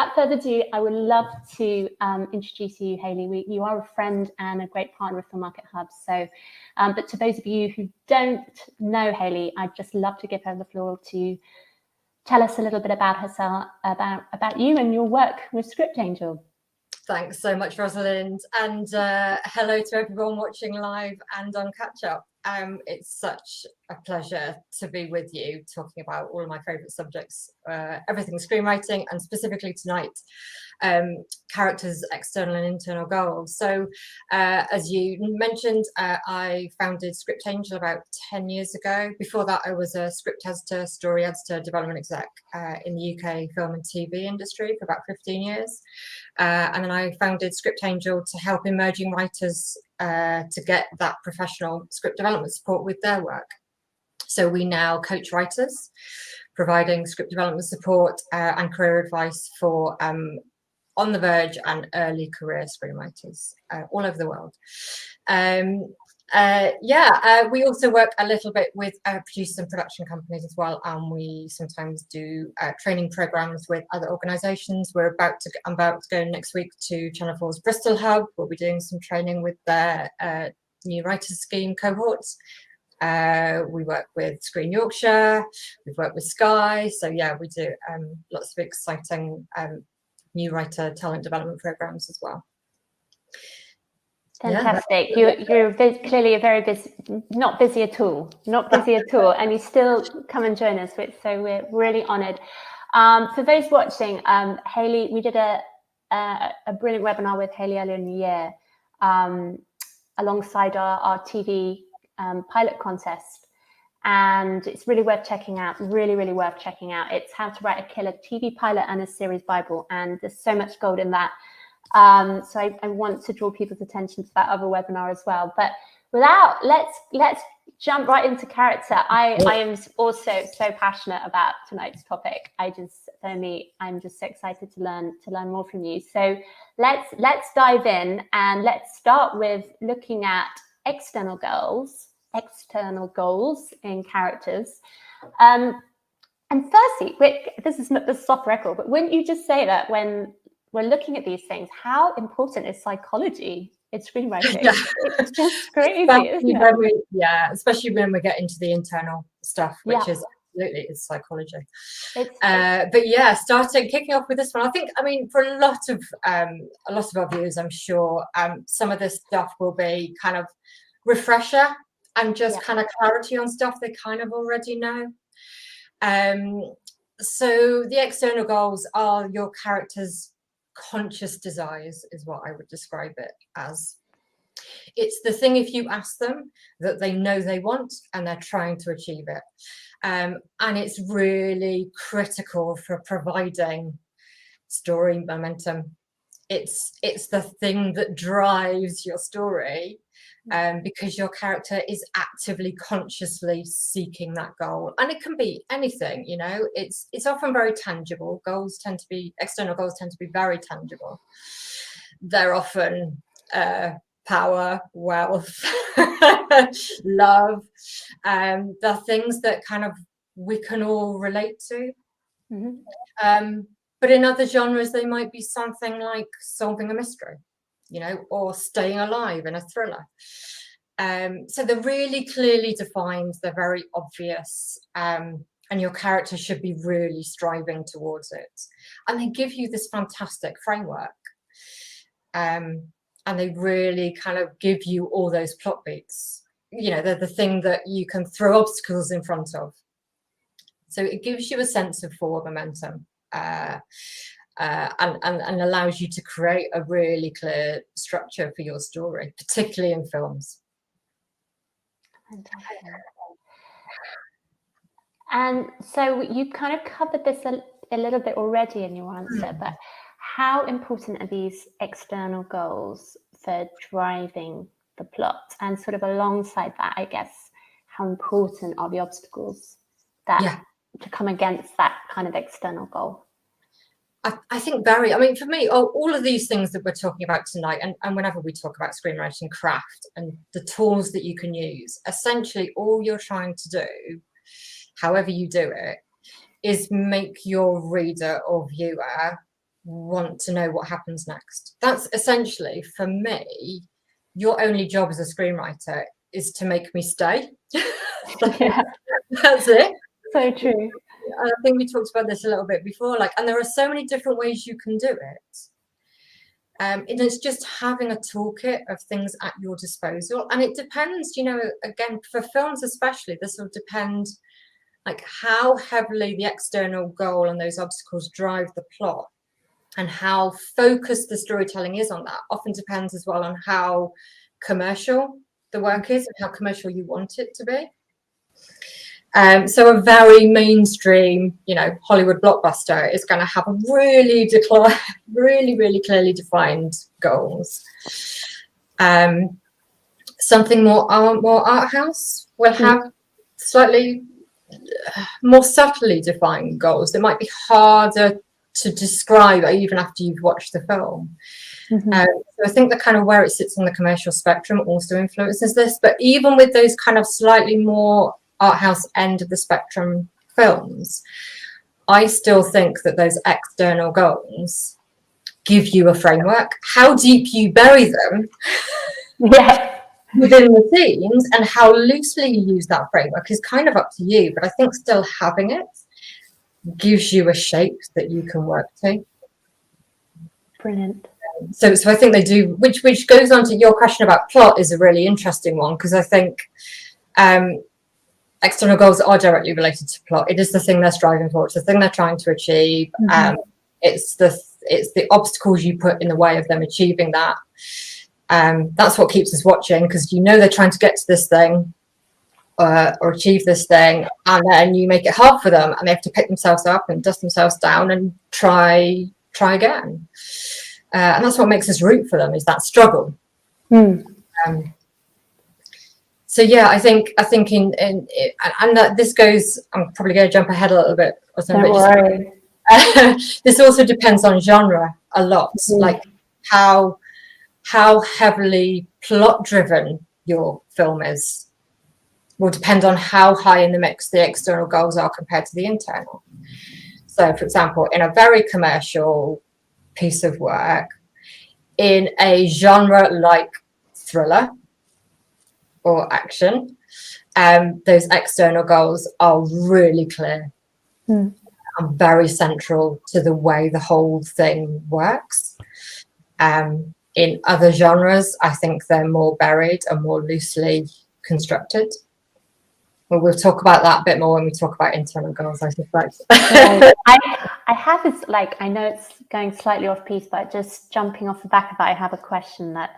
without further ado, I would love to introduce you, Hayley. You are a friend and a great partner with Filmarket Hub. So, but to those of you who don't know Hayley, I'd just love to give her the floor to tell us a little bit about herself, about you and your work with Script Angel. Thanks so much, Rosalind, and hello to everyone watching live and on catch up. It's such a pleasure to be with you talking about all of my favourite subjects, everything screenwriting, and specifically tonight, characters' external and internal goals. So as you mentioned, I founded Script Angel about 10 years ago. Before that, I was a script editor, story editor, development exec in the UK film and TV industry for about 15 years. And then I founded Script Angel to help emerging writers to get that professional script development support with their work. So we now coach writers, providing script development support and career advice for on the verge and early career screenwriters all over the world. We also work a little bit with producers and production companies as well, and we sometimes do training programs with other organisations. I'm about to go next week to Channel 4's Bristol Hub. We'll be doing some training with their new writers scheme cohorts. We work with Screen Yorkshire, we've worked with Sky, so yeah, we do lots of exciting new writer talent development programs as well. Fantastic. Yeah. You're clearly a very busy, not busy at all, and you still come and join us, so we're really honoured. For those watching, Hayley, we did a brilliant webinar with Hayley earlier in the year alongside our TV pilot contest, and it's really worth checking out, really worth checking out. It's how to write a killer TV pilot and a series Bible, and there's so much gold in that. So I want to draw people's attention to that other webinar as well. But let's jump right into character. I am also so passionate about tonight's topic. I'm just so excited to learn more from you. So let's dive in, and let's start with looking at external goals in characters. And firstly, this is off record, but wouldn't you just say that when we're looking at these things, how important is psychology in screenwriting? Yeah. It's just crazy, isn't it? Especially when we get into the internal stuff, which is absolutely is psychology. But yeah, kicking off with this one, I mean, for a lot of our viewers, I'm sure some of this stuff will be kind of refresher and just kind of clarity on stuff they kind of already know. So the external goals are your character's conscious desires, is what I would describe it as. It's the thing, if you ask them, that they know they want and they're trying to achieve it. And it's really critical for providing story momentum. It's the thing that drives your story, because your character is actively, consciously seeking that goal. And it can be anything, you know, it's often very tangible. External goals tend to be very tangible. They're often power, wealth, love. They're things that kind of we can all relate to. Mm-hmm. But in other genres, they might be something like solving a mystery, you know, or staying alive in a thriller. So they're really clearly defined, they're very obvious, and your character should be really striving towards it. And they give you this fantastic framework. And they really kind of give you all those plot beats. You know, they're the thing that you can throw obstacles in front of. So it gives you a sense of forward momentum. And allows you to create a really clear structure for your story, particularly in films. Fantastic. And so you kind of covered this a little bit already in your answer, but how important are these external goals for driving the plot? And sort of alongside that, I guess, how important are the obstacles that to come against that kind of external goal? I think very, I mean, for me, all of these things that we're talking about tonight, and whenever we talk about screenwriting craft and the tools that you can use, essentially all you're trying to do, however you do it, is make your reader or viewer want to know what happens next. That's essentially, for me, your only job as a screenwriter is to make me stay. Yeah, That's it. so true. I think we talked about this a little bit before, like, and there are so many different ways you can do it. And it's just having a toolkit of things at your disposal. And it depends, you know, again, for films especially, this will depend like how heavily the external goal and those obstacles drive the plot, and how focused the storytelling is on that often depends as well on how commercial the work is and how commercial you want it to be. So a very mainstream, you know, Hollywood blockbuster is going to have really clearly defined goals. Something more art house will have slightly more subtly defined goals that might be harder to describe even after you've watched the film. So I think the kind of where it sits on the commercial spectrum also influences this. But even with those kind of slightly more art house end of the spectrum films, I still think that those external goals give you a framework. How deep you bury them within the scenes and how loosely you use that framework is kind of up to you. But I think still having it gives you a shape that you can work to. Brilliant. So I think they do, which goes on to your question about plot is a really interesting one, because I think external goals are directly related to plot. It is the thing they're striving for. It's the thing they're trying to achieve. It's the obstacles you put in the way of them achieving that. That's what keeps us watching, because you know they're trying to get to this thing or achieve this thing, and then you make it hard for them, and they have to pick themselves up and dust themselves down and try again. And that's what makes us root for them, is that struggle. So yeah, I think and this goes. I'm probably going to jump ahead a little bit. Don't worry. This also depends on genre a lot, like how heavily plot driven your film is will depend on how high in the mix the external goals are compared to the internal. So, for example, in a very commercial piece of work, in a genre like thriller or action, those external goals are really clear and very central to the way the whole thing works. In other genres, I think they're more buried and more loosely constructed. Well, we'll talk about that a bit more when we talk about internal goals, I suspect. I have this, like, I know it's going slightly off piece, but just jumping off the back of that, I have a question that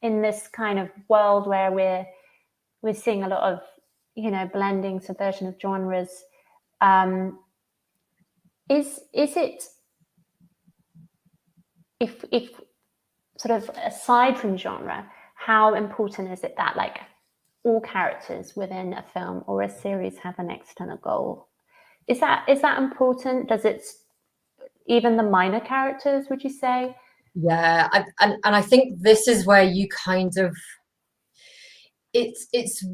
in this kind of world where we're seeing a lot of, you know, blending, subversion of genres, is it, if sort of aside from genre, how important is it that like all characters within a film or a series have an external goal? Is that important? Does it, even the minor characters, would you say? Yeah, and I think this is where you kind of, it's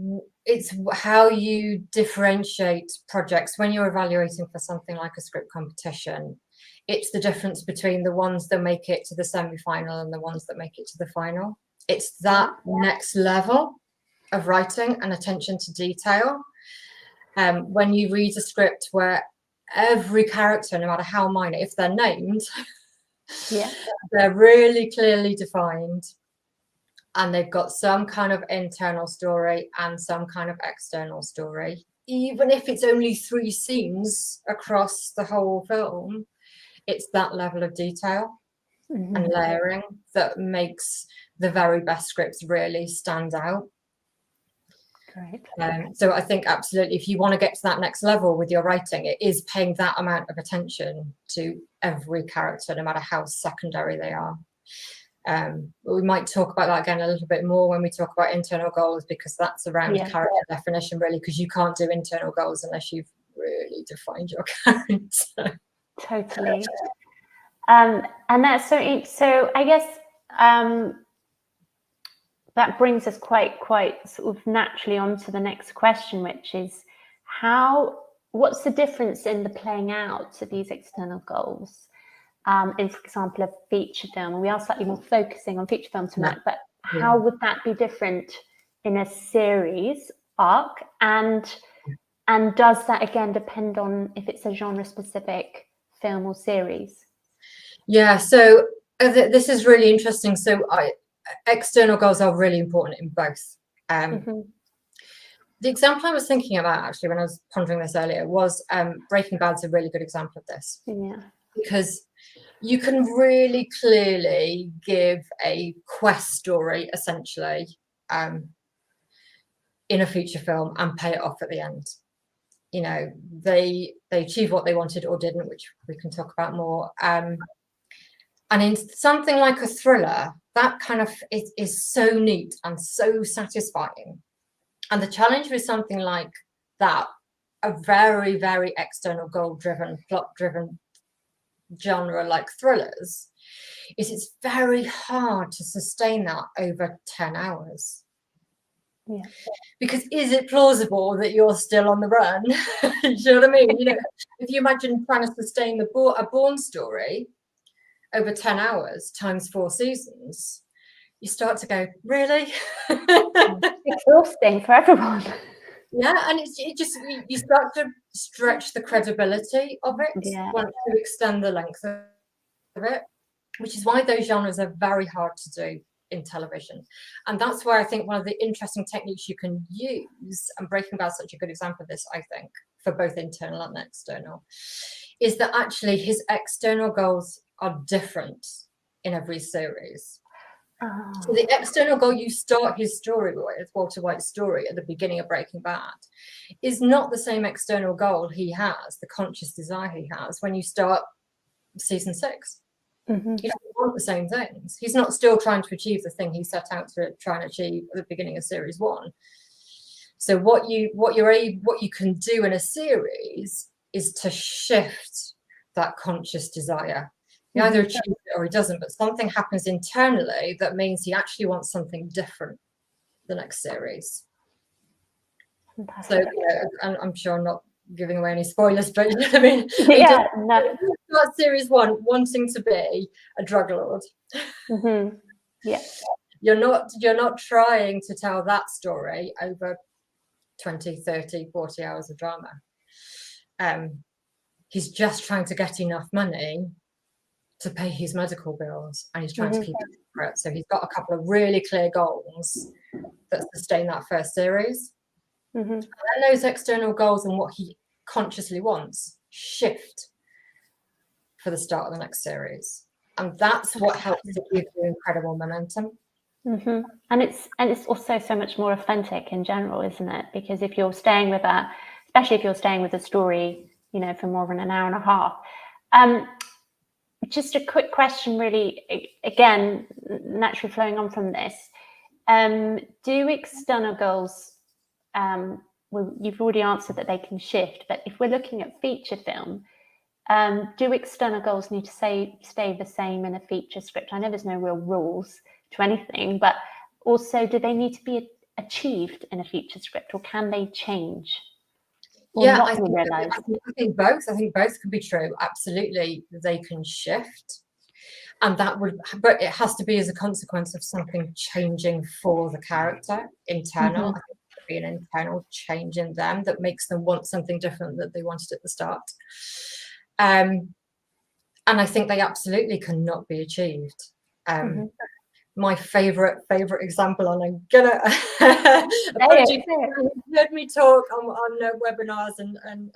how you differentiate projects when you're evaluating for something like a script competition. It's the difference between the ones that make it to the semi-final and the ones that make it to the final. It's that next level of writing and attention to detail. When you read a script where every character, no matter how minor, if they're named, they're really clearly defined, and they've got some kind of internal story and some kind of external story, even if it's only 3 scenes across the whole film. It's that level of detail and layering that makes the very best scripts really stand out. Great. So I think absolutely, if you want to get to that next level with your writing, it is paying that amount of attention to every character, no matter how secondary they are. We might talk about that again a little bit more when we talk about internal goals, because that's around character definition, really, because you can't do internal goals unless you've really defined your character. Totally. And that's so I guess that brings us quite sort of naturally on to the next question, which is how what's the difference in the playing out of these external goals? In, for example, a feature film, and we are slightly more focusing on feature film tonight, but how would that be different in a series arc? And does that again depend on if it's a genre specific film or series? Yeah, so this is really interesting. So external goals are really important in both. The example I was thinking about actually when I was pondering this earlier was Breaking Bad's a really good example of this. Yeah. Because you can really clearly give a quest story essentially in a feature film and pay it off at the end. You know, they achieve what they wanted or didn't, which we can talk about more. And in something like a thriller, that kind of is so neat and so satisfying. And the challenge with something like that, a very, very external goal-driven, plot-driven genre like thrillers, is it's very hard to sustain that over 10 hours. Yeah. Because is it plausible that you're still on the run? You know what I mean? You know, if you imagine trying to sustain a Bourne story over 10 hours times 4 seasons, you start to go, really? Exhausting for everyone. Yeah, and it just, you start to stretch the credibility of it once you extend the length of it, which is why those genres are very hard to do in television. And that's why I think one of the interesting techniques you can use, and Breaking Bad is such a good example of this, I think, for both internal and external, is that actually his external goals are different in every series. So the external goal you start his story with, Walter White's story at the beginning of Breaking Bad, is not the same external goal he has, the conscious desire he has when you start season 6. He doesn't want the same things. He's not still trying to achieve the thing he set out to try and achieve at the beginning of series 1. So what you can do in a series is to shift that conscious desire. He either achieves it or he doesn't, but something happens internally that means he actually wants something different the next series. Fantastic. So and I'm sure I'm not giving away any spoilers, but you know what I mean? Yeah, no. Start series 1 wanting to be a drug lord. Yeah. You're not trying to tell that story over 20, 30, 40 hours of drama. He's just trying to get enough money to pay his medical bills, and he's trying to keep it separate. So he's got a couple of really clear goals that sustain that first series. And then those external goals and what he consciously wants shift for the start of the next series, and that's what helps to give you incredible momentum. And it's also so much more authentic in general, isn't it? Because if you're staying with especially if you're staying with a story, you know, for more than an hour and a half. Just a quick question, really, again, naturally flowing on from this. Do external goals, well, you've already answered that they can shift, but if we're looking at feature film, do external goals need to stay the same in a feature script? I know there's no real rules to anything, but also do they need to be achieved in a feature script, or can they change? Yeah, I think both. I think both can be true. Absolutely, they can shift, and but it has to be as a consequence of something changing for the character, internal. I think there be an internal change in them that makes them want something different that they wanted at the start. And I think they absolutely cannot be achieved. My favorite example, and I'm gonna apologies, you've heard me talk on webinars and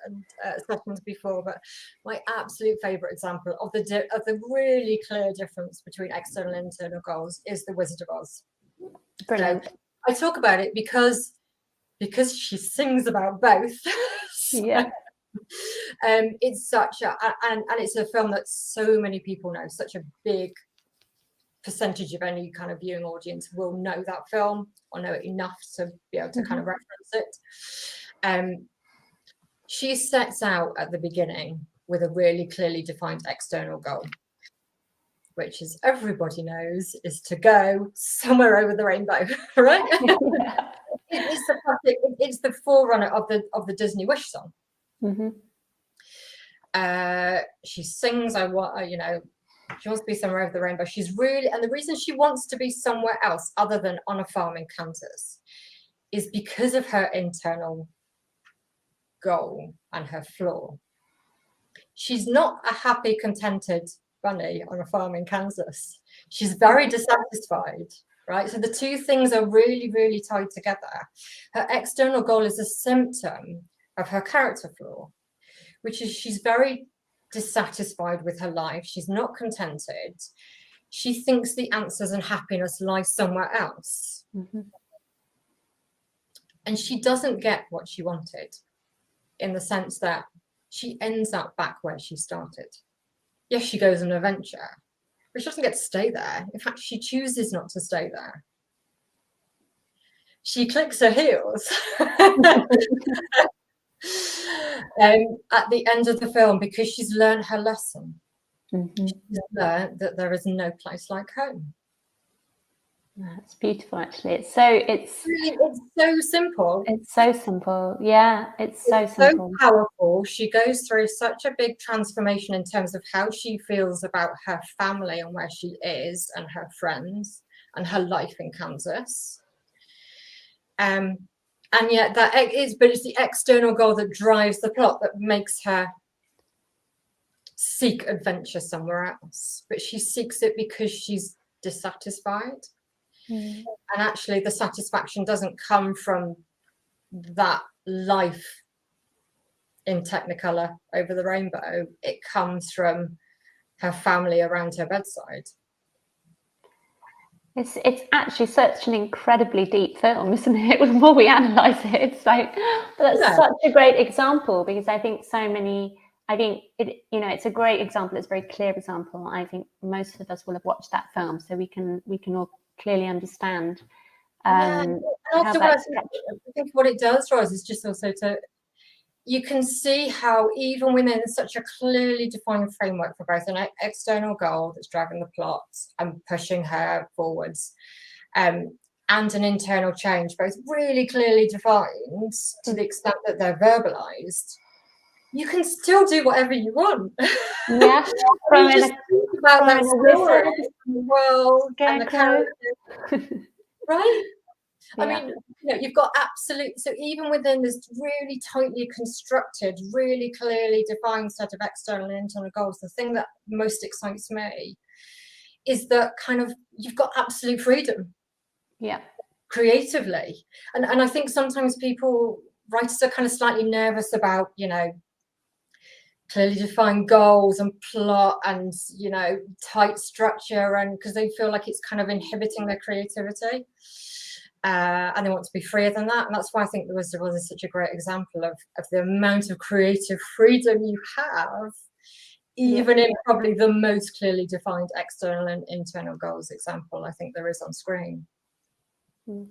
sessions before, but my absolute favorite example of the really clear difference between external and internal goals is The Wizard of Oz. Brilliant. So I talk about it because she sings about both. Yeah. It's such and it's a film that so many people know, such a big percentage of any kind of viewing audience will know that film or know it enough to be able to kind of reference it. She sets out at the beginning with a really clearly defined external goal, which, as everybody knows, is to go somewhere over the rainbow, right? It's the forerunner of the Disney Wish song. Mm-hmm. She sings, I want, you know, she wants to be somewhere over the rainbow. She's really, and the reason she wants to be somewhere else other than on a farm in Kansas is because of her internal goal and her flaw. She's not a happy, contented bunny on a farm in Kansas. She's very dissatisfied, right? So the two things are really, really tied together. Her external goal is a symptom of her character flaw, which is she's very dissatisfied with her life. She's not contented. She thinks the answers and happiness lie somewhere else. Mm-hmm. And she doesn't get what she wanted, in the sense that she ends up back where she started. Yes, she goes on an adventure, but she doesn't get to stay there. In fact, she chooses not to stay there. She clicks her heels at the end of the film because she's learned her lesson. Mm-hmm. She's learned that there is no place like home. That's beautiful, actually. It's so simple. It's so simple. Yeah, it's so simple. So powerful. She goes through such a big transformation in terms of how she feels about her family and where she is and her friends and her life in Kansas. And yet it's the external goal that drives the plot, that makes her seek adventure somewhere else. But she seeks it because she's dissatisfied. And actually the satisfaction doesn't come from that life in Technicolor over the rainbow. It comes from her family around her bedside. It's actually such an incredibly deep film, isn't it? The more we analyze it, it's like, but that's such a great example, because I think it's a great example. It's a very clear example. I think most of us will have watched that film, so we can all clearly understand. And also I think what it does for us is just also you can see how even within such a clearly defined framework for both an external goal that's driving the plot and pushing her forwards, and an internal change, both really clearly defined to the extent that they're verbalized, you can still do whatever you want. Yeah, from just think about that story, the world, and the character, right? Yeah. I mean, you've got so even within this really tightly constructed, really clearly defined set of external and internal goals, the thing that most excites me is that kind of you've got absolute freedom. Yeah. Creatively. And I think sometimes writers are kind of slightly nervous about, clearly defined goals and plot and, tight structure, and because they feel like it's kind of inhibiting their creativity. And they want to be freer than that. And that's why I think The Wizard of Oz is such a great example of the amount of creative freedom you have, even in probably the most clearly defined external and internal goals example I think there is on screen.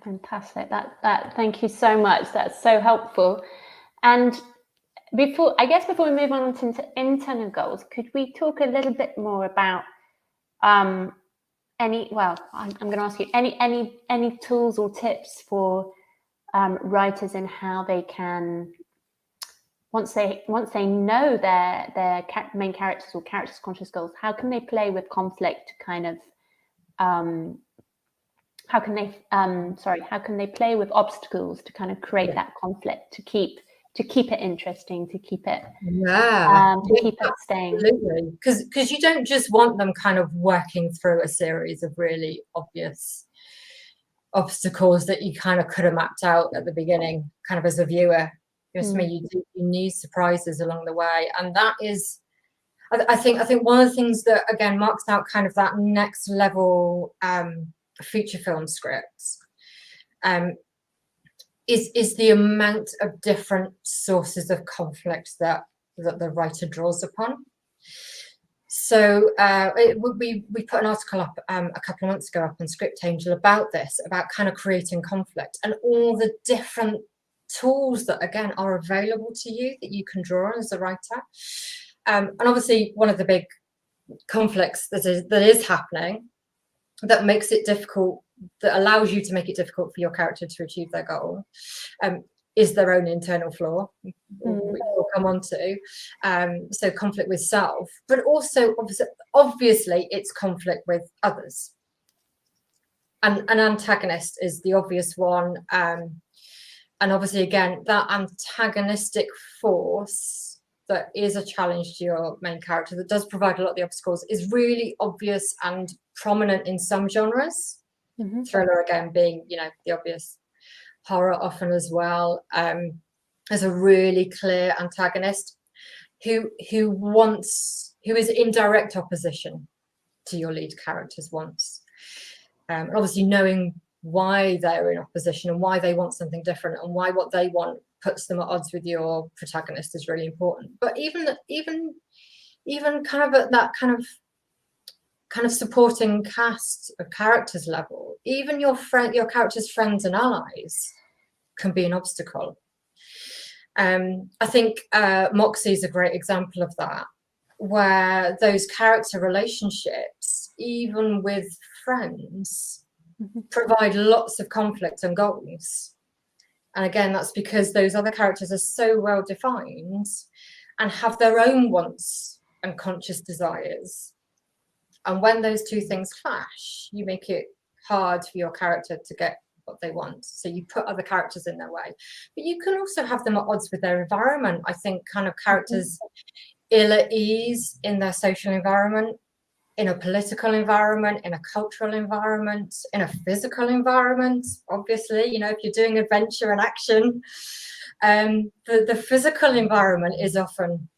Fantastic. That thank you so much. That's so helpful. And before we move on to internal goals, could we talk a little bit more about I'm going to ask you any tools or tips for writers in how they can, once they know their main characters or characters' conscious goals, how can they play with conflict to kind of how can they play with obstacles to kind of create that conflict, to keep it interesting, to keep it keep it staying? Absolutely, because you don't just want them kind of working through a series of really obvious obstacles that you kind of could have mapped out at the beginning, kind of as a viewer. You need surprises along the way, and that is, I think one of the things that again marks out kind of that next level feature film scripts is the amount of different sources of conflict that the writer draws upon. So we put an article up a couple of months ago up on Script Angel about this, about kind of creating conflict and all the different tools that again are available to you that you can draw on as a writer. And obviously one of the big conflicts that is happening that makes it difficult, that allows you to make it difficult for your character to achieve their goal, is their own internal flaw, which we'll come on to. So conflict with self, but also obviously it's conflict with others. And an antagonist is the obvious one. And obviously, again, that antagonistic force that is a challenge to your main character, that does provide a lot of the obstacles, is really obvious and prominent in some genres. Thriller, again, being, you know, the obvious. Horror often as well. As a really clear antagonist who is in direct opposition to your lead character's wants. Obviously knowing why they're in opposition and why they want something different and why what they want puts them at odds with your protagonist is really important. But even kind of at that kind of supporting cast of characters level, even your character's friends and allies can be an obstacle. I think Moxie is a great example of that, where those character relationships, even with friends, provide lots of conflict and goals. And again, that's because those other characters are so well defined and have their own wants and conscious desires. And when those two things clash, you make it hard for your character to get what they want. So you put other characters in their way. But you can also have them at odds with their environment. I think kind of characters ill at ease in their social environment, in a political environment, in a cultural environment, in a physical environment. Obviously, you know, if you're doing adventure and action, the physical environment is often,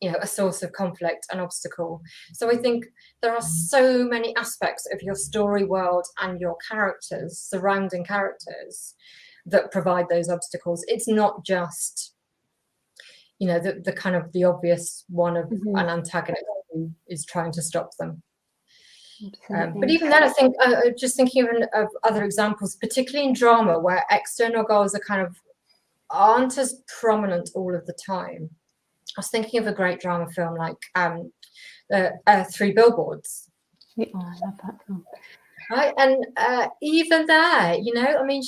you know, a source of conflict and obstacle. So I think there are so many aspects of your story world and your characters, surrounding characters, that provide those obstacles. It's not just, you know, the kind of the obvious one of an antagonist who is trying to stop them. But even then, I think just thinking of other examples, particularly in drama, where external goals aren't as prominent all of the time. I was thinking of a great drama film like 3 Billboards. Oh, I love that film. Right, and even there, you know, I mean,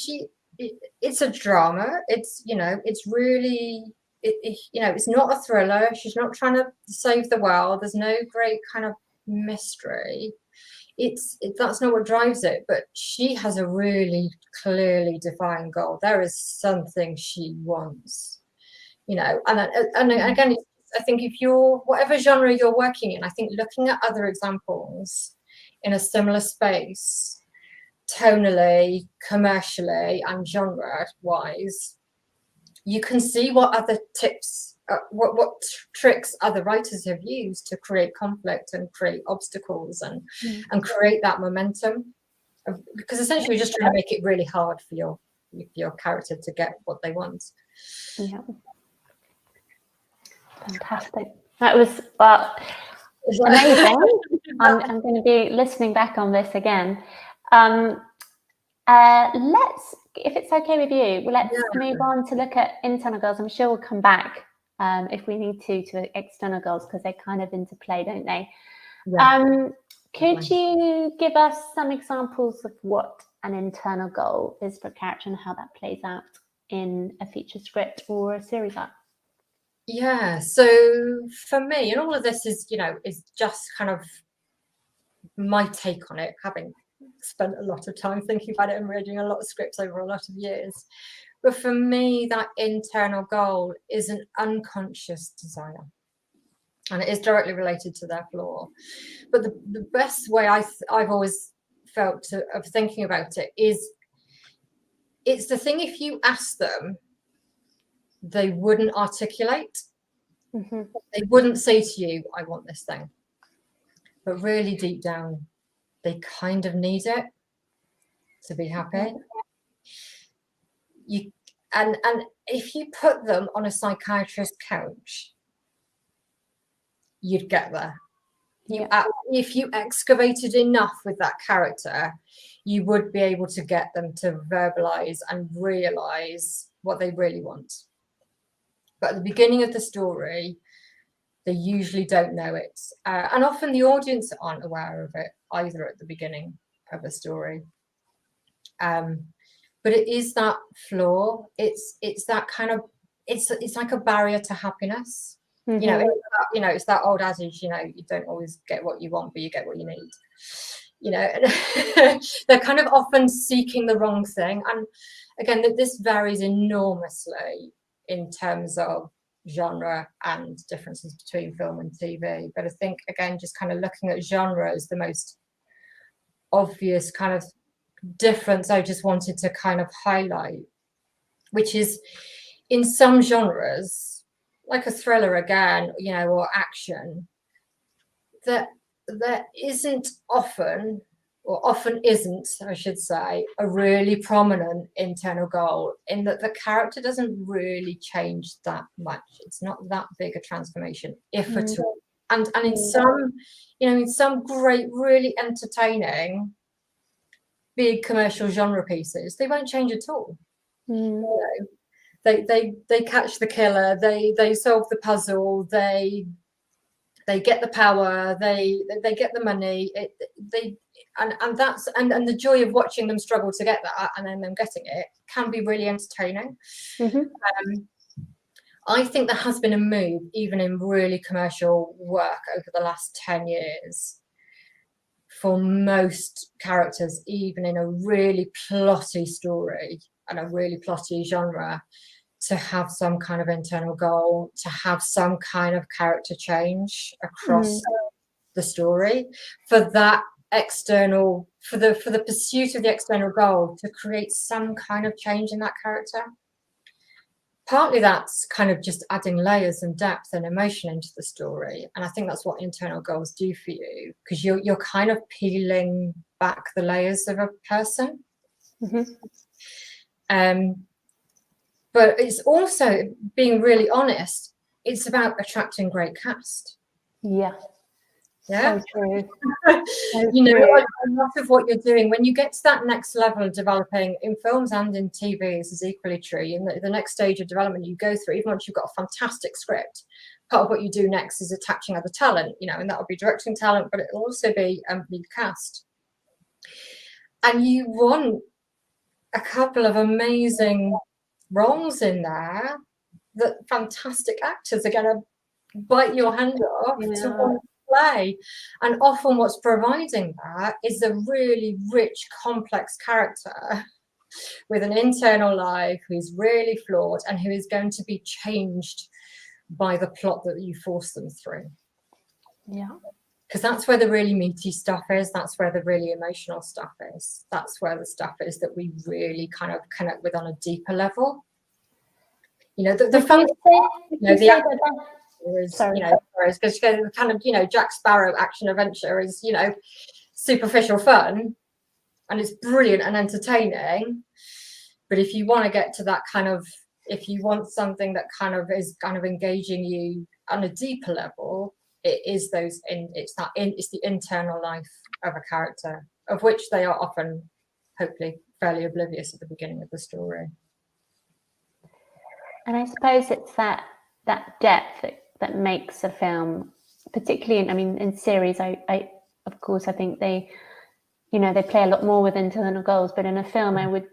it's a drama. It's, you know, it's really, you know, it's not a thriller. She's not trying to save the world. There's no great kind of mystery. That's not what drives it. But she has a really clearly defined goal. There is something she wants. You know, and again, I think if you're, whatever genre you're working in, I think looking at other examples in a similar space, tonally, commercially, and genre-wise, you can see what other tips, what tricks other writers have used to create conflict and create obstacles and create that momentum. Because essentially, you're just trying to make it really hard for your character to get what they want. Yeah. Fantastic. That was amazing. I'm going to be listening back on this again. Let's, if it's okay with you, let's move on to look at internal goals. I'm sure we'll come back if we need to external goals, because they kind of interplay, don't they? Yeah. Could you give us some examples of what an internal goal is for a character and how that plays out in a feature script or a series arc? Yeah, so for me, and all of this is, you know, is just kind of my take on it, having spent a lot of time thinking about it and reading a lot of scripts over a lot of years. But for me, that internal goal is an unconscious desire, and it is directly related to their flaw. But the best way I've always felt of thinking about it is, it's the thing, if you ask them, they wouldn't articulate. They wouldn't say to you, I want this thing. But really deep down, they kind of need it to be happy. And if you put them on a psychiatrist's couch, you'd get there. If you excavated enough with that character, you would be able to get them to verbalize and realize what they really want. But at the beginning of the story, they usually don't know it. And often the audience aren't aware of it either at the beginning of a story. but it is that flaw. It's that kind of, it's like a barrier to happiness. Mm-hmm. You know, it's that old adage, you know, you don't always get what you want, but you get what you need. You know, they're kind of often seeking the wrong thing. And again, this varies enormously in terms of genre and differences between film and TV. But I think, again, just kind of looking at genre is the most obvious kind of difference I just wanted to kind of highlight, which is in some genres, like a thriller again, you know, or action, that there isn't often, or often isn't, I should say, a really prominent internal goal, in that the character doesn't really change that much. It's not that big a transformation, if at all. And in some, you know, in some great, really entertaining big commercial genre pieces, they won't change at all. You know, they catch the killer, they solve the puzzle, they get the power, they get the money, and that's and the joy of watching them struggle to get that and then them getting it can be really entertaining. I think there has been a move, even in really commercial work over the last 10 years, for most characters, even in a really plotty story and a really plotty genre, to have some kind of internal goal, to have some kind of character change across the story, for that external, for the pursuit of the external goal, to create some kind of change in that character. Partly that's kind of just adding layers and depth and emotion into the story, and I think that's what internal goals do for you, because you're kind of peeling back the layers of a person. But it's also, being really honest, it's about attracting great cast. Yeah. So true. You know, a lot of what you're doing when you get to that next level of developing, in films and in TV, this is equally true. In the next stage of development you go through, even once you've got a fantastic script, part of what you do next is attaching other talent, you know, and that will be directing talent, but it'll also be lead cast. And you want a couple of amazing roles in there that fantastic actors are going to bite your hand off to want to play. And often what's providing that is a really rich, complex character with an internal life who's really flawed and who is going to be changed by the plot that you force them through. Yeah. Because that's where the really meaty stuff is. That's where the really emotional stuff is. That's where the stuff is that we really kind of connect with on a deeper level. You know, the fun, you know, the is, you know, whereas because the kind of, you know, Jack Sparrow action adventure is, you know, superficial fun and it's brilliant and entertaining. But if you want to get to that kind of, if you want something that kind of is kind of engaging you on a deeper level, it is those it's the internal life of a character, of which they are often, hopefully, fairly oblivious at the beginning of the story. And I suppose it's that depth that makes a film, particularly in series. I of course I think they, you know, they play a lot more with internal goals, but in a film I would,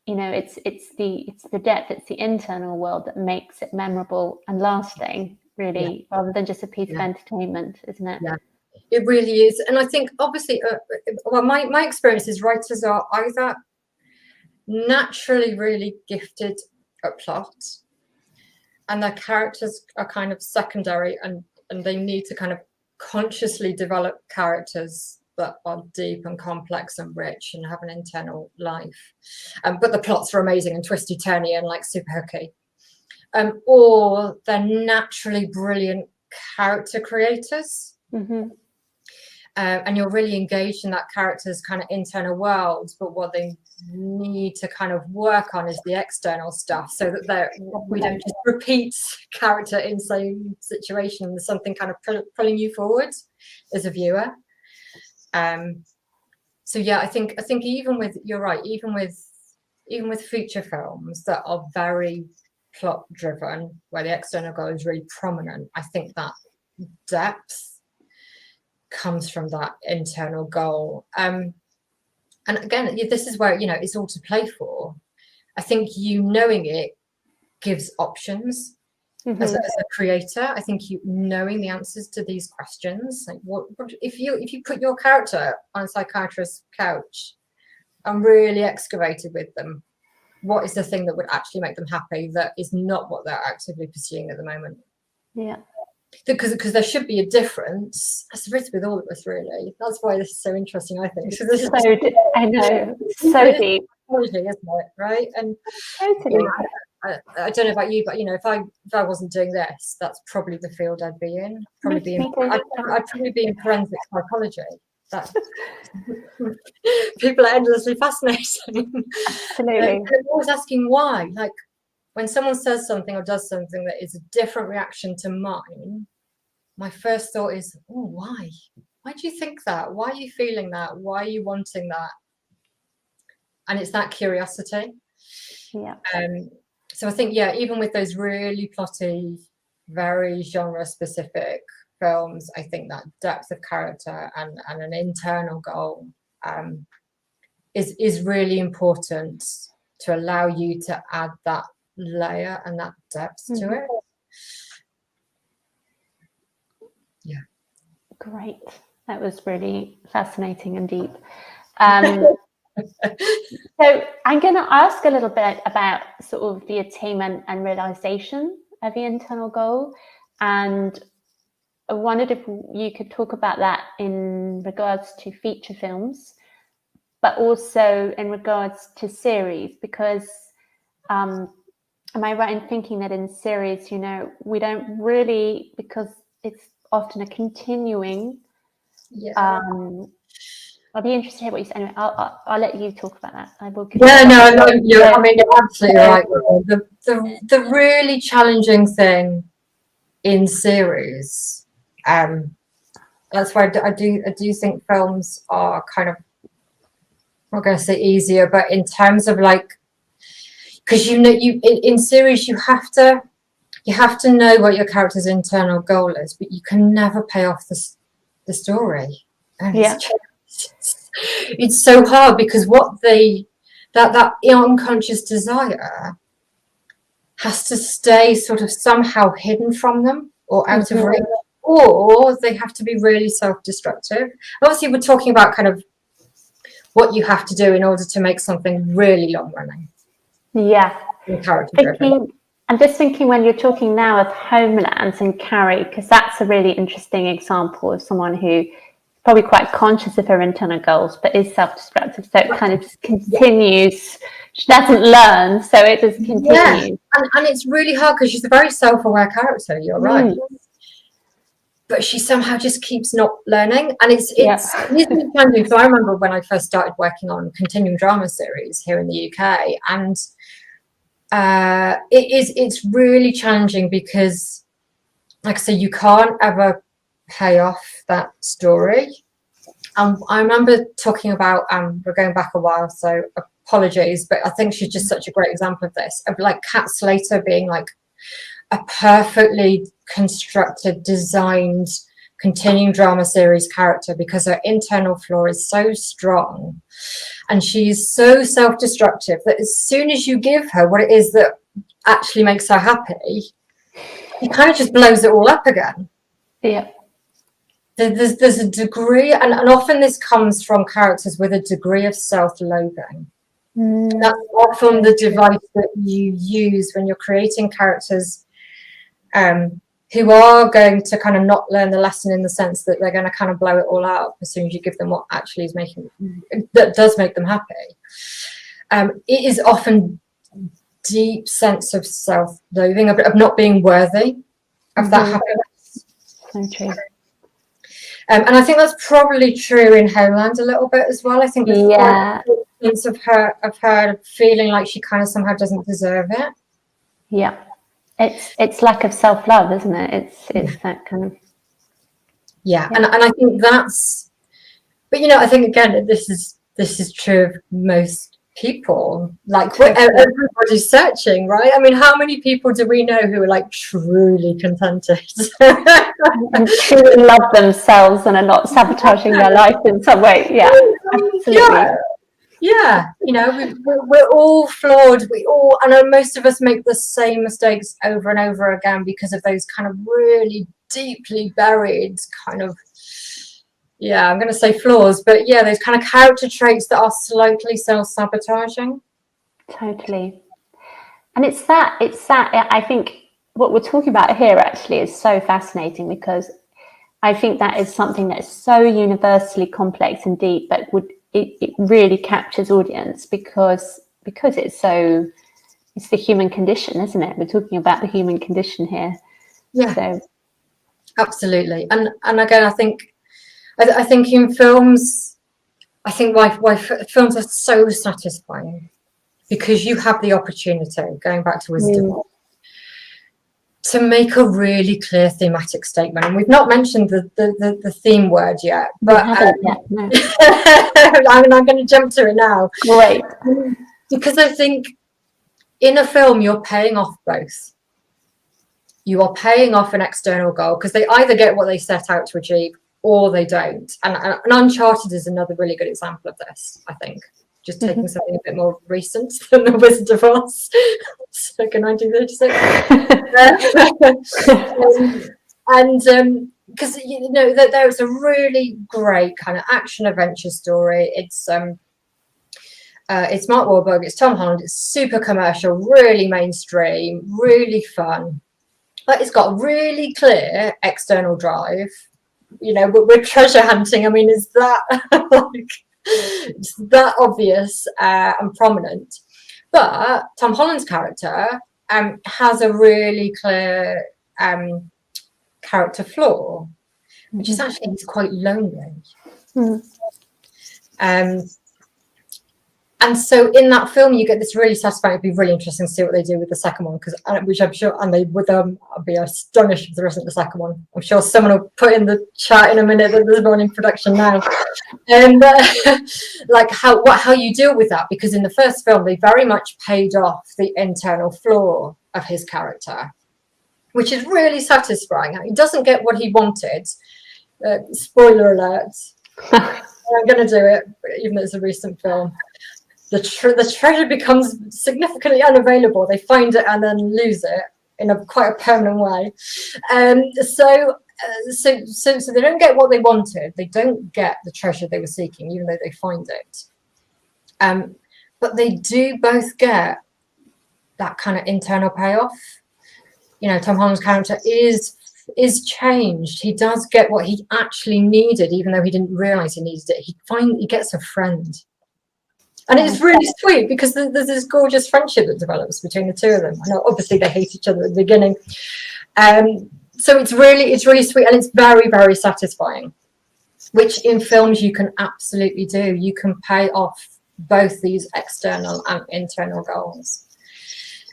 you know, it's the depth, it's the internal world that makes it memorable and lasting, really, rather than just a piece of entertainment, isn't it? Yeah, it really is. And I think obviously, well, my experience is writers are either naturally really gifted at plot, and their characters are kind of secondary, and they need to kind of consciously develop characters that are deep and complex and rich and have an internal life. But the plots are amazing and twisty turny and like super hooky. Or they're naturally brilliant character creators. And you're really engaged in that character's kind of internal world, but what they need to kind of work on is the external stuff, so that we don't just repeat character in same situation. There's something kind of pulling you forward as a viewer. So yeah, I think even with, you're right, even with feature films that are very plot driven, where the external goal is really prominent, I think that depth comes from that internal goal. And again, this is where, you know, it's all to play for. I think you knowing it gives options. As a creator, I think you knowing the answers to these questions, like what if you put your character on a psychiatrist's couch and really excavated with them, what is the thing that would actually make them happy that is not what they're actively pursuing at the moment? Yeah. Because there should be a difference, as there is with all of us, really. That's why this is so interesting, I think. So I know, so deep, isn't it? Right? And totally. I don't know about you, but if I wasn't doing this, that's probably the field I'd be in. I'd probably be in forensic psychology. That people are endlessly fascinating. Absolutely. I'm always asking why. Like when someone says something or does something that is a different reaction to mine, my first thought is, oh, why? Why do you think that? Why are you feeling that? Why are you wanting that? And it's that curiosity. Yeah. So I think, even with those really plotty, very genre-specific films, I think that depth of character and an internal goal is really important to allow you to add that layer and that depth to it. Yeah. Great. That was really fascinating and deep. So I'm going to ask a little bit about sort of the attainment and realization of the internal goal. And I wondered if you could talk about that in regards to feature films, but also in regards to series, because am I right in thinking that in series, we don't really, because it's often a continuing. I'll be interested to hear what you say. Anyway, I'll let you talk about that. I will. You're absolutely right. The really challenging thing in series, that's why I do think films are kind of, I'm not going to say easier, but in terms of like, because in series you have to know what your character's internal goal is, but you can never pay off the story. And it's so hard because what that unconscious desire has to stay sort of somehow hidden from them or out of reach, or they have to be really self-destructive. Obviously, we're talking about kind of what you have to do in order to make something really long-running. Yeah. Character-driven. I'm just thinking when you're talking now of Homeland and Carrie, because that's a really interesting example of someone who probably quite conscious of her internal goals, but is self-destructive. So it kind of just continues. She doesn't learn, so it just continues. Yeah. And it's really hard because she's a very self-aware character. You're right, but she somehow just keeps not learning, and it's really challenging. So I remember when I first started working on continuing drama series here in the UK, and it's really challenging because, like I say, you can't ever pay off that story. I remember talking about we're going back a while, so apologies, but I think she's just such a great example of this, of like Kat Slater being like a perfectly constructed, designed continuing drama series character because her internal flaw is so strong and she's so self-destructive that as soon as you give her what it is that actually makes her happy, she kind of just blows it all up again. Yeah. There's a degree, and often this comes from characters with a degree of self-loathing. That's often the device that you use when you're creating characters who are going to kind of not learn the lesson, in the sense that they're going to kind of blow it all out as soon as you give them what actually is that does make them happy. It is often deep sense of self-loathing, of not being worthy of that happiness. So true. And I think that's probably true in Homeland a little bit as well. I think there's quite a sense of her feeling like she kind of somehow doesn't deserve it. Yeah, it's lack of self-love, isn't it? It's that kind of. Yeah. And I think that's. But I think again this is true of most people. Like everybody's searching, right? I mean, how many people do we know who are like truly contented and truly love themselves and are not sabotaging their life in some way? Yeah, absolutely. Yeah, you know, we're all flawed. I know most of us make the same mistakes over and over again because of those kind of really deeply buried kind of, yeah, I'm going to say flaws, but yeah, those kind of character traits that are slightly self-sabotaging. Totally. And it's that I think what we're talking about here actually is so fascinating, because I think that is something that is so universally complex and deep, but it really captures audience because it's the human condition, isn't it? We're talking about the human condition here. Yeah, so absolutely. And again, I think in films, I think why films are so satisfying, because you have the opportunity, going back to wisdom, to make a really clear thematic statement. And we've not mentioned the theme word yet, but no. I'm going to jump to it now. Great. Because I think in a film, you're paying off both. You are paying off an external goal, because they either get what they set out to achieve or they don't. And Uncharted is another really good example of this, I think. Just taking something a bit more recent than The Wizard of Oz, circa 1936. And because you know that there's a really great kind of action adventure story. It's Mark Wahlberg, it's Tom Holland, it's super commercial, really mainstream, really fun, but it's got really clear external drive. You know, we're treasure hunting. I mean, is that like, it's that obvious and prominent? But Tom Holland's character has a really clear character flaw, which is actually he's quite lonely. And so in that film, you get this really satisfying. It'd be really interesting to see what they do with the second one, which I'm sure, and they would be astonished if there isn't the second one. I'm sure someone will put in the chat in a minute that there's one in production now. And like how you deal with that, because in the first film, they very much paid off the internal flaw of his character, which is really satisfying. He doesn't get what he wanted. Spoiler alert. I'm going to do it, even though it's a recent film. The treasure becomes significantly unavailable. They find it and then lose it in quite a permanent way. So they don't get what they wanted. They don't get the treasure they were seeking, even though they find it. But they do both get that kind of internal payoff. You know, Tom Holland's character is changed. He does get what he actually needed, even though he didn't realize he needed it. He gets a friend. And it's really sweet, because there's this gorgeous friendship that develops between the two of them. I know obviously they hate each other at the beginning. So it's really sweet, and it's very, very satisfying, which in films you can absolutely do. You can pay off both these external and internal goals.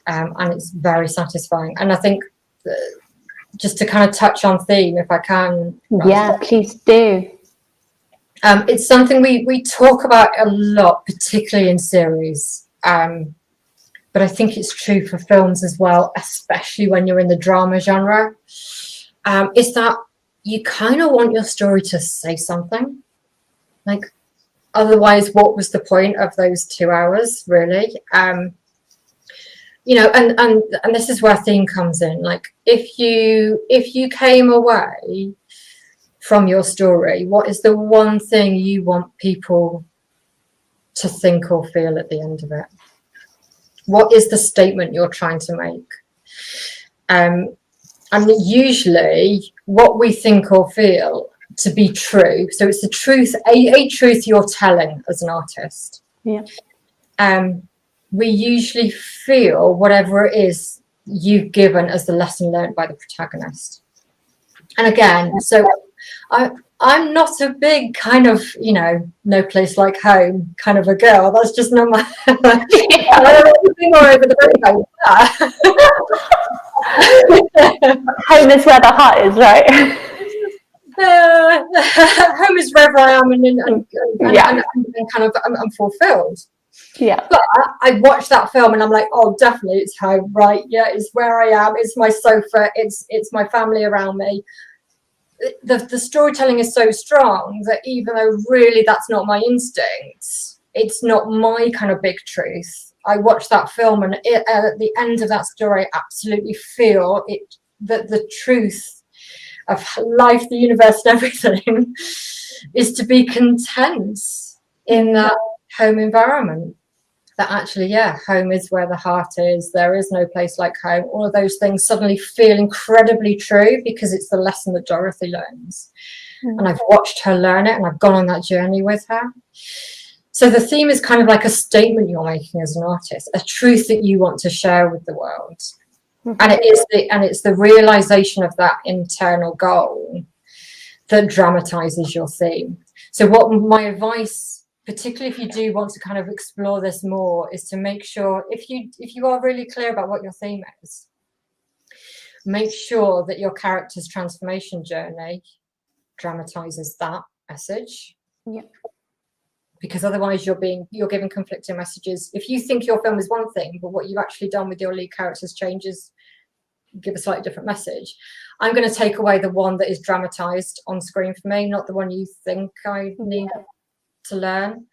And it's very satisfying. And I think just to kind of touch on theme, if I can. Yeah, please do. It's something we talk about a lot, particularly in series, but I think it's true for films as well, especially when you're in the drama genre, is that you kind of want your story to say something. Like, otherwise, what was the point of those 2 hours, really? You know, and this is where theme comes in. Like, if you came away from your story, what is the one thing you want people to think or feel at the end of it? What is the statement you're trying to make? And usually what we think or feel to be true, so it's the truth, a truth you're telling as an artist. Yeah. We usually feel whatever it is you've given as the lesson learned by the protagonist. And again, so I'm not a big kind of, you know, no place like home kind of a girl. That's just not my. More over the rainbow. Home is where the heart is, right? Home is wherever I am, and kind of I'm fulfilled. Yeah. But I watched that film and I'm like, oh, definitely it's home, right? Yeah, it's where I am. It's my sofa. It's my family around me. The storytelling is so strong that even though really that's not my instincts, it's not my kind of big truth. I watched that film, and at the end of that story, I absolutely feel it, that the truth of life, the universe, and everything is to be content in that home environment. That actually, yeah, home is where the heart is. There is no place like home. All of those things suddenly feel incredibly true because it's the lesson that Dorothy learns. And I've watched her learn it, and I've gone on that journey with her. So the theme is kind of like a statement you're making as an artist, a truth that you want to share with the world. And it's the realization of that internal goal that dramatizes your theme. So what my advice, particularly if you do want to kind of explore this more, is to make sure, if you are really clear about what your theme is, make sure that your character's transformation journey dramatizes that message. Yeah. Because otherwise you're giving conflicting messages. If you think your film is one thing, but what you've actually done with your lead character's changes give a slightly different message, I'm going to take away the one that is dramatized on screen for me, not the one you think I need to learn.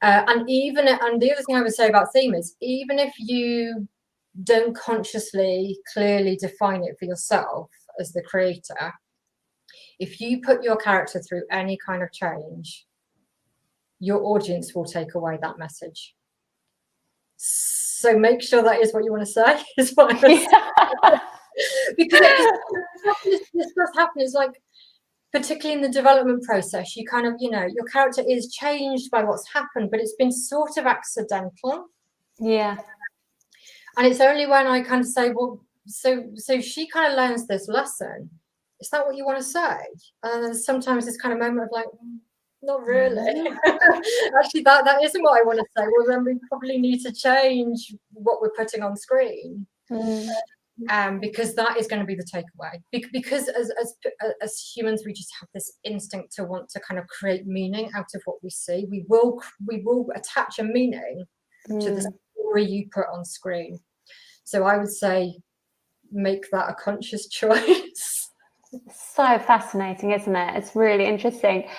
And the other thing I would say about theme is, even if you don't consciously clearly define it for yourself as the creator, if you put your character through any kind of change, your audience will take away that message. So make sure that is what you want to say, is what I was saying. Because this does happen. It's like, particularly in the development process, you kind of, your character is changed by what's happened, but it's been sort of accidental. Yeah. And it's only when I kind of say, well, so she kind of learns this lesson. Is that what you want to say? And then sometimes this kind of moment of like, not really. Actually, that isn't what I want to say. Well, then we probably need to change what we're putting on screen. Because that is going to be the takeaway. Because as humans, we just have this instinct to want to kind of create meaning out of what we see. We will attach a meaning to the story you put on screen. So I would say, make that a conscious choice. So fascinating, isn't it? It's really interesting.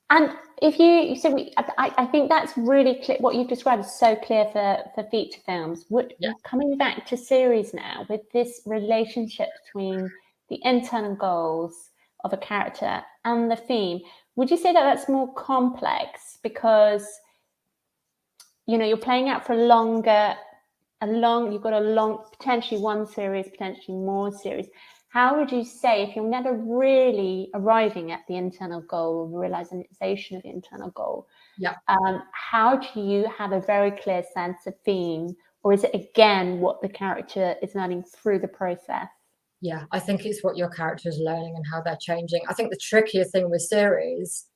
And I think that's really clear. What you've described is so clear for feature films. Coming back to series now, with this relationship between the internal goals of a character and the theme, would you say that that's more complex because you're playing out for you've got a long, potentially one series, potentially more series. How would you say, if you're never really arriving at the internal goal or the realization of the internal goal, how do you have a very clear sense of theme? Or is it, again, what the character is learning through the process? Yeah, I think it's what your character is learning and how they're changing. I think the trickier thing with series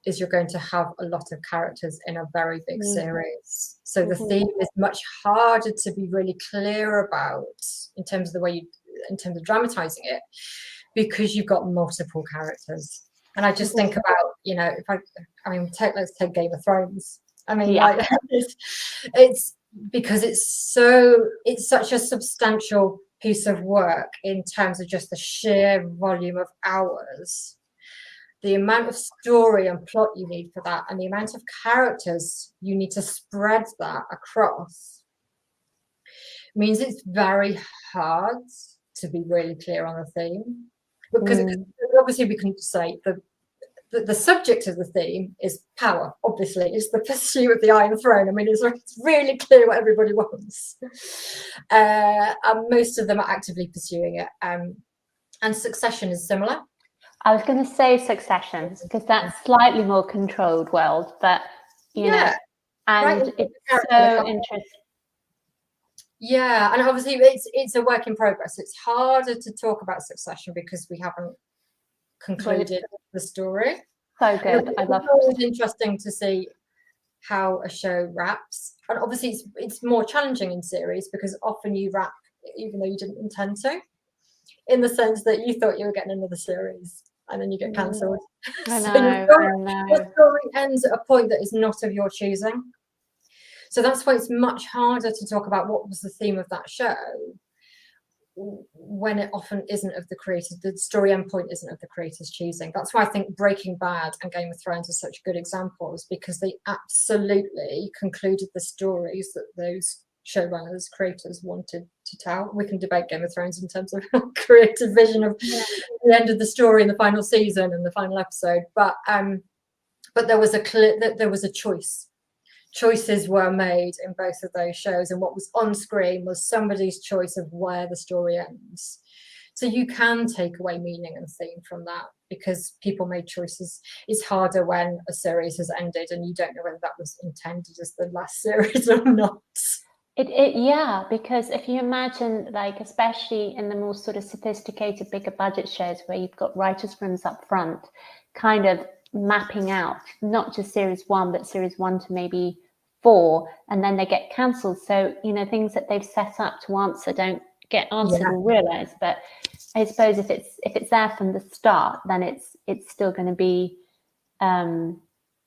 is you're going to have a lot of characters in a very big series. So the theme is much harder to be really clear about in terms of dramatizing it, because you've got multiple characters. And I just think about, let's take Game of Thrones. I mean, it's because it's such a substantial piece of work in terms of just the sheer volume of hours, the amount of story and plot you need for that, and the amount of characters you need to spread that across, means it's very hard to be really clear on the theme. Because obviously we can say the subject of the theme is power. Obviously, it's the pursuit of the Iron Throne. I mean, it's really clear what everybody wants, and most of them are actively pursuing it. And Succession is similar. I was going to say Succession because that's slightly more controlled world, but it's so interesting. Yeah, and obviously it's a work in progress. It's harder to talk about Succession because we haven't concluded the story. So good. I love it. It's always interesting to see how a show wraps. And obviously it's more challenging in series because often you wrap even though you didn't intend to, in the sense that you thought you were getting another series and then you get cancelled. I know, your story ends at a point that is not of your choosing. So that's why it's much harder to talk about what was the theme of that show when it often isn't of the creator, the story endpoint isn't of the creator's choosing. That's why I think Breaking Bad and Game of Thrones are such good examples, because they absolutely concluded the stories that those showrunners, creators wanted to tell. We can debate Game of Thrones in terms of creative vision of the end of the story in the final season and the final episode, but there was a choice. Choices were made in both of those shows, and what was on screen was somebody's choice of where the story ends. So you can take away meaning and theme from that, because people made choices. It's harder when a series has ended and you don't know whether that was intended as the last series or not. Yeah, because if you imagine, like, especially in the more sort of sophisticated, bigger budget shows where you've got writers' rooms up front, kind of mapping out not just series 1, but series 1 to maybe 4, and then they get cancelled. So, you know, things that they've set up to answer don't get answered or realized. But I suppose if it's there from the start, then it's still going to be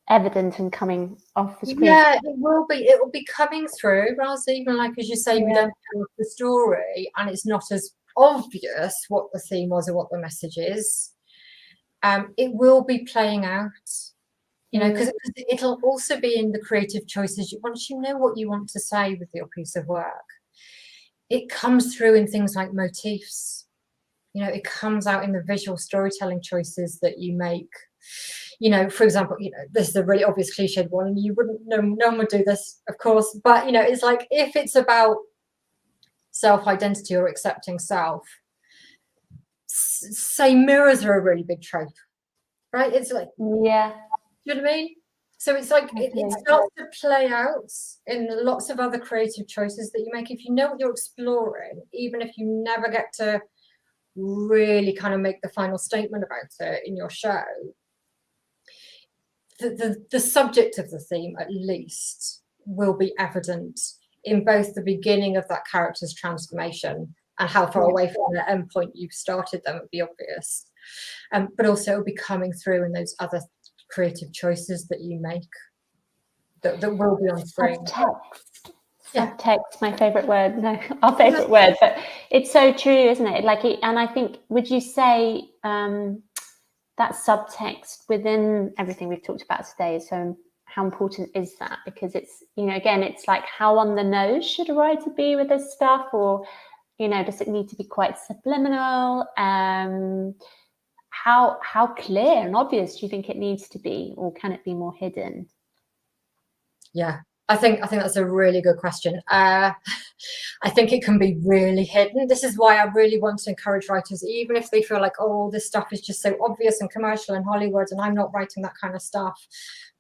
evident and coming off the screen. Yeah, it will be coming through, rather, even like, as you say, we don't know the story and it's not as obvious what the theme was or what the message is. It will be playing out, you know, because it'll also be in the creative choices. Once you know what you want to say with your piece of work, it comes through in things like motifs. You know, it comes out in the visual storytelling choices that you make. You know, for example, you know, this is a really obvious cliched one. You wouldn't, no one would do this, of course, but, you know, it's like, if it's about self-identity or accepting self, say mirrors are a really big trope, right? It's like, yeah, you know what I mean? So it's like, it starts to play out in lots of other creative choices that you make. If you know what you're exploring, even if you never get to really kind of make the final statement about it in your show, the subject of the theme, at least, will be evident in both the beginning of that character's transformation and how far away from the end point you've started them would be obvious. But also it'll be coming through in those other creative choices that you make that will be on screen. Subtext, my favorite word. No, our favorite word, but it's so true, isn't it? Like, and I think, would you say that subtext within everything we've talked about today is so, how important is that? Because it's, you know, again, it's like, how on the nose should a writer be with this stuff, or, you know, does it need to be quite subliminal? How clear and obvious do you think it needs to be, or can it be more hidden? Yeah, I think that's a really good question. I think it can be really hidden. This is why I really want to encourage writers, even if they feel like, oh, this stuff is just so obvious and commercial in Hollywood, and I'm not writing that kind of stuff.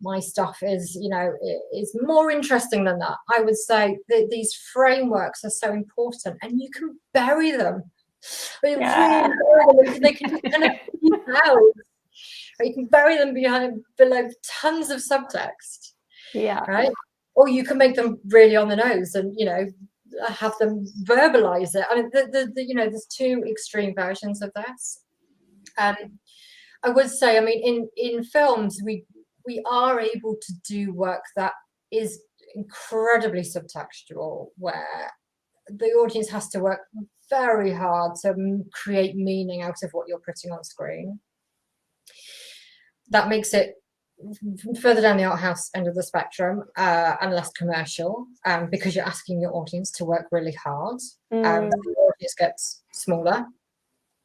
My stuff is, you know, is more interesting than that. I would say that these frameworks are so important, and you can bury them. They can just kind of peek out. Or you can bury them below tons of subtext. Yeah. Right. Or you can make them really on the nose and, you know, have them verbalize it. I mean, you know, there's two extreme versions of this. I would say, I mean, in films, we are able to do work that is incredibly subtextual, where the audience has to work very hard to create meaning out of what you're putting on screen. That makes it further down the art house end of the spectrum, and less commercial, because you're asking your audience to work really hard. The audience gets smaller,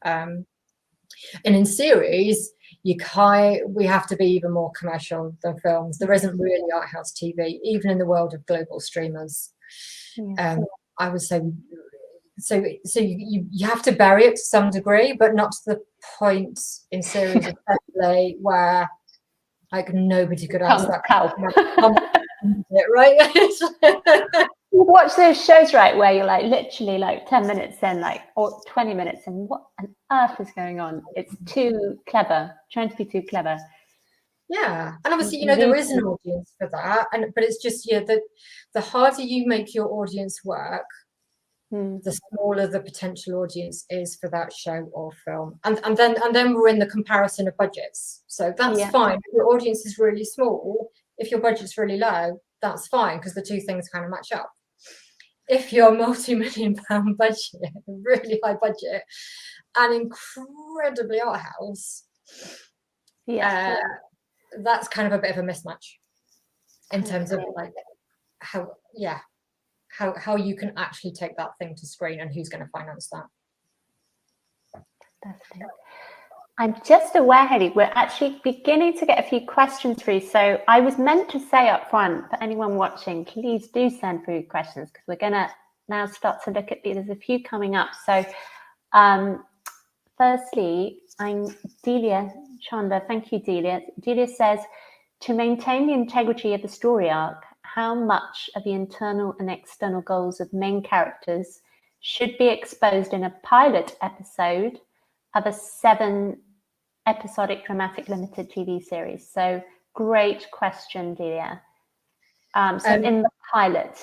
and in series we have to be even more commercial than films. There isn't really art house TV, even in the world of global streamers. I would say, so you have to bury it to some degree, but not to the point in series especially where, like, nobody could answer that. Right? You watch those shows, right, where you're like literally like 10 minutes in, like, or 20 minutes in, what on earth is going on? It's too clever, trying to be too clever. Yeah, and obviously, you know, there is an audience for that, but it's just, yeah, the harder you make your audience work, the smaller the potential audience is for that show or film, and then we're in the comparison of budgets. So that's fine. If your audience is really small, if your budget's really low, that's fine, because the two things kind of match up. if you're multi-million-pound budget, really high budget, and incredibly art house, that's kind of a bit of a mismatch in terms of like how you can actually take that thing to screen and who's going to finance that. Fantastic. I'm just aware, Hayley, we're actually beginning to get a few questions through. So I was meant to say up front, for anyone watching, please do send through questions, because we're going to now start to look at these. There's a few coming up. So firstly, I'm Delia Chanda. Thank you, Delia. Delia says, to maintain the integrity of the story arc, how much of the internal and external goals of main characters should be exposed in a pilot episode of a 7 episodic dramatic limited TV series? So great question, Delia. So in the pilot,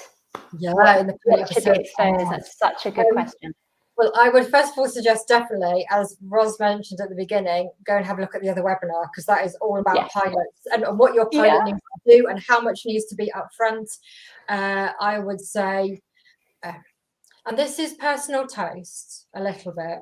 in the pilot should be exposed? That's such a good question. Well, I would first of all suggest definitely, as Ros mentioned at the beginning, go and have a look at the other webinar, because that is all about pilots and what your pilot needs to do and how much needs to be up front. I would say, and this is personal taste a little bit,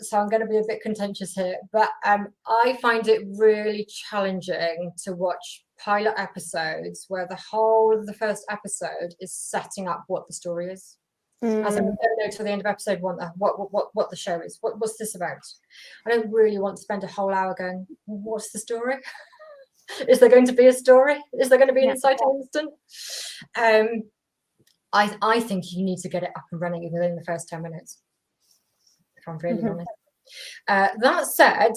so I'm going to be a bit contentious here, but I find it really challenging to watch pilot episodes where the whole of the first episode is setting up what the story is. As I don't know till the end of episode 1 what the show is. What's this about? I don't really want to spend a whole hour going, what's the story? Is there going to be a story? Is there going to be an inciting incident? I think you need to get it up and running within the first 10 minutes, if I'm really honest. That said,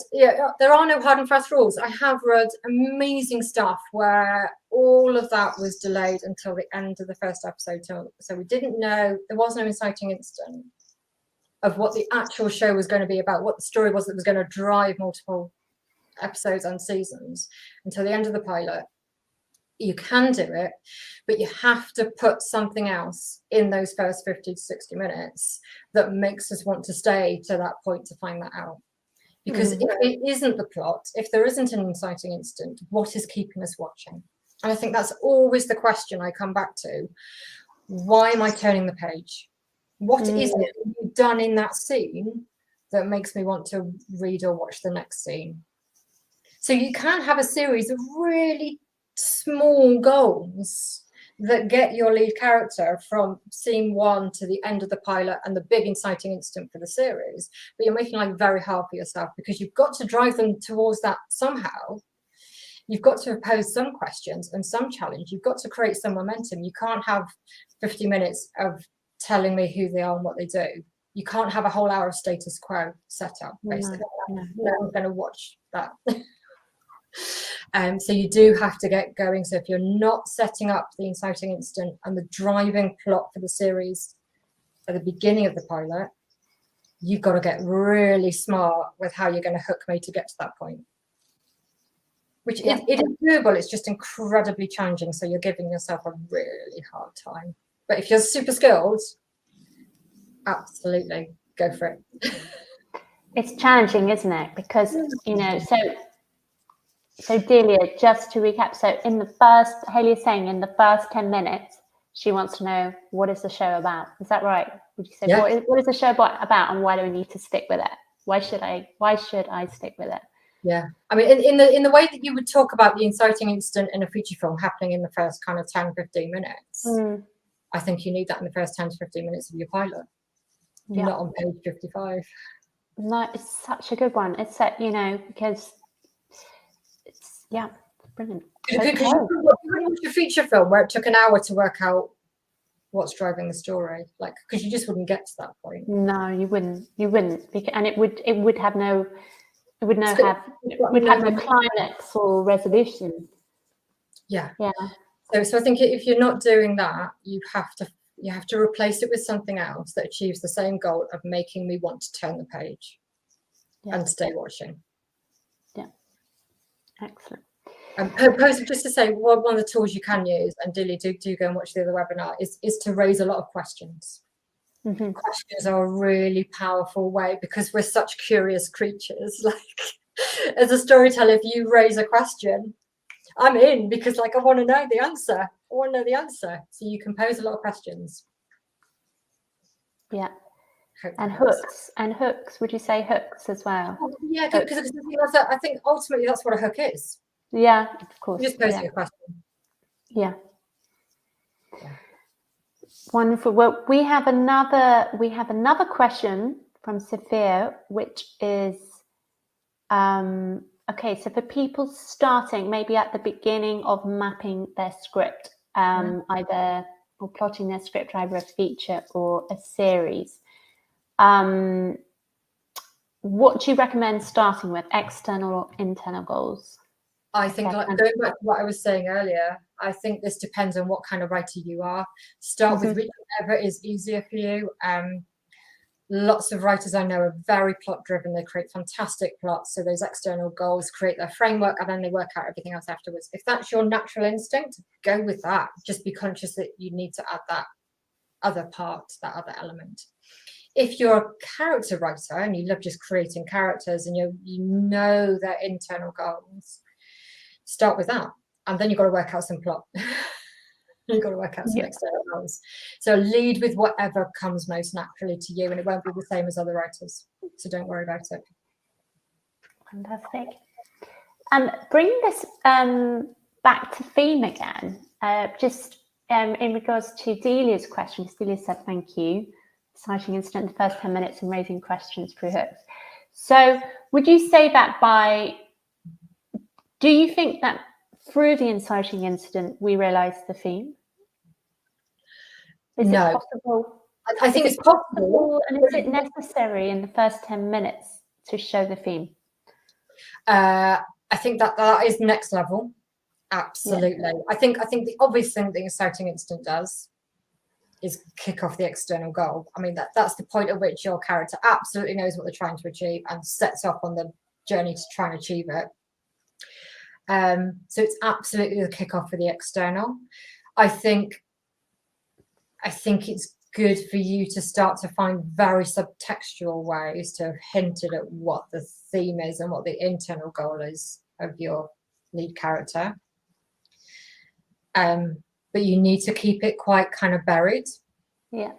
there are no hard and fast rules. I have read amazing stuff where all of that was delayed until the end of the first episode. So we didn't know, there was no inciting incident of what the actual show was going to be about, what the story was that was going to drive multiple episodes and seasons until the end of the pilot. You can do it, but you have to put something else in those first 50 to 60 minutes that makes us want to stay to that point to find that out. Because if it isn't the plot, if there isn't an inciting incident, what is keeping us watching? And I think that's always the question I come back to. Why am I turning the page? What is it you've done in that scene that makes me want to read or watch the next scene? So you can have a series of really small goals that get your lead character from scene 1 to the end of the pilot and the big inciting incident for the series, but you're making life very hard for yourself, because you've got to drive them towards that somehow. You've got to pose some questions and some challenge. You've got to create some momentum. You can't have 50 minutes of telling me who they are and what they do. You can't have a whole hour of status quo set up, basically. No one's going to watch that. So you do have to get going. So if you're not setting up the inciting incident and the driving plot for the series at the beginning of the pilot, you've got to get really smart with how you're going to hook me to get to that point. Which it is doable, it's just incredibly challenging. So you're giving yourself a really hard time. But if you're super skilled, absolutely go for it. It's challenging, isn't it? Because, you know, so Delia, just to recap, so in the first, Hayley is saying in the first 10 minutes, she wants to know, what is the show about? Is that right? Would you say, what is the show about and why do we need to stick with it? Why should I stick with it? Yeah, I mean, in the way that you would talk about the inciting incident in a feature film happening in the first kind of 10, 15 minutes, I think you need that in the first 10 to 15 minutes of your pilot, not on page 55. No, it's such a good one. It's that, you know, because it's, brilliant. Because you watch a feature film where it took an hour to work out what's driving the story, like, because you just wouldn't get to that point. No, you wouldn't, and it would have no climax or resolution. Yeah. So I think if you're not doing that, you have to replace it with something else that achieves the same goal of making me want to turn the page and stay watching. Yeah, excellent. Just to say, one of the tools you can use, and Dilly, do go and watch the other webinar, is to raise a lot of questions. Questions are a really powerful way, because we're such curious creatures. Like, as a storyteller, if you raise a question, I'm in, because like I want to know the answer. I want to know the answer. So you can pose a lot of questions. Yeah. Hope And that helps. hooks. Would you say hooks as well? Yeah, because I think ultimately that's what a hook is. Yeah, of course. You're just posing a question. Yeah. Wonderful. Well, we have another question from Sophia, which is okay. So for people starting maybe at the beginning of mapping their script, either or plotting their script, either a feature or a series, what do you recommend starting with, external or internal goals? I think, like, going back to what I was saying earlier, I think this depends on what kind of writer you are. Start with whichever is easier for you. Lots of writers I know are very plot driven. They create fantastic plots. So those external goals create their framework, and then they work out everything else afterwards. If that's your natural instinct, go with that. Just be conscious that you need to add that other part, that other element. If you're a character writer and you love just creating characters and you know their internal goals, start with that, and then you've got to work out some plot. You've got to work out some external goals. So lead with whatever comes most naturally to you, and it won't be the same as other writers. So don't worry about it. Fantastic. And bring this back to theme again. Just in regards to Delia's question, Delia said, thank you. Exciting incident in the first 10 minutes and raising questions through hooks. So would you say that do you think that through the inciting incident, we realize the theme? Is it possible? I think it's possible. And is it necessary in the first 10 minutes to show the theme? I think that is next level. Absolutely. Yeah. I think the obvious thing the inciting incident does is kick off the external goal. I mean, that's the point at which your character absolutely knows what they're trying to achieve and sets off on the journey to try and achieve it. So it's absolutely the kickoff for the external. I think it's good for you to start to find very subtextual ways to have hinted at what the theme is and what the internal goal is of your lead character. But you need to keep it quite kind of buried. Yeah.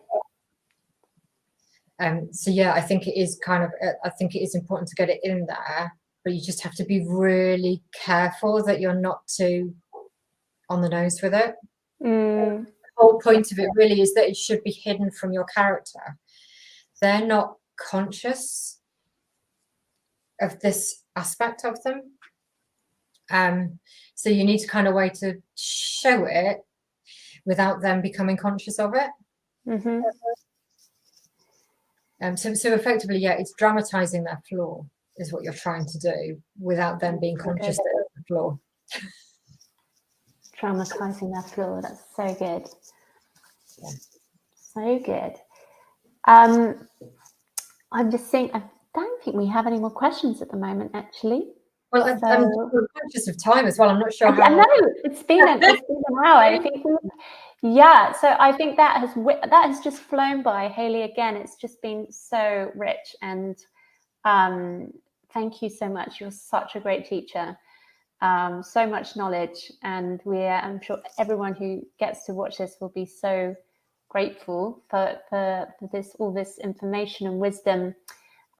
So yeah, I think it is important to get it in there, but you just have to be really careful that you're not too on the nose with it. The whole point of it really is that it should be hidden from your character. They're not conscious of this aspect of them. So you need to kind of way to show it without them becoming conscious of it. So effectively, yeah, it's dramatizing their flaw is what you're trying to do without them being conscious that it's a flaw. Dramatizing their flaw, that's so good. Yeah. So good. I'm just saying, I don't think we have any more questions at the moment, actually. Well, I'm conscious of time as well. I'm not sure how. I know it's been an hour. I think. So I think that has just flown by, Hayley. Again, it's just been so rich, and thank you so much. You're such a great teacher. So much knowledge, and I'm sure everyone who gets to watch this will be so grateful for all this information and wisdom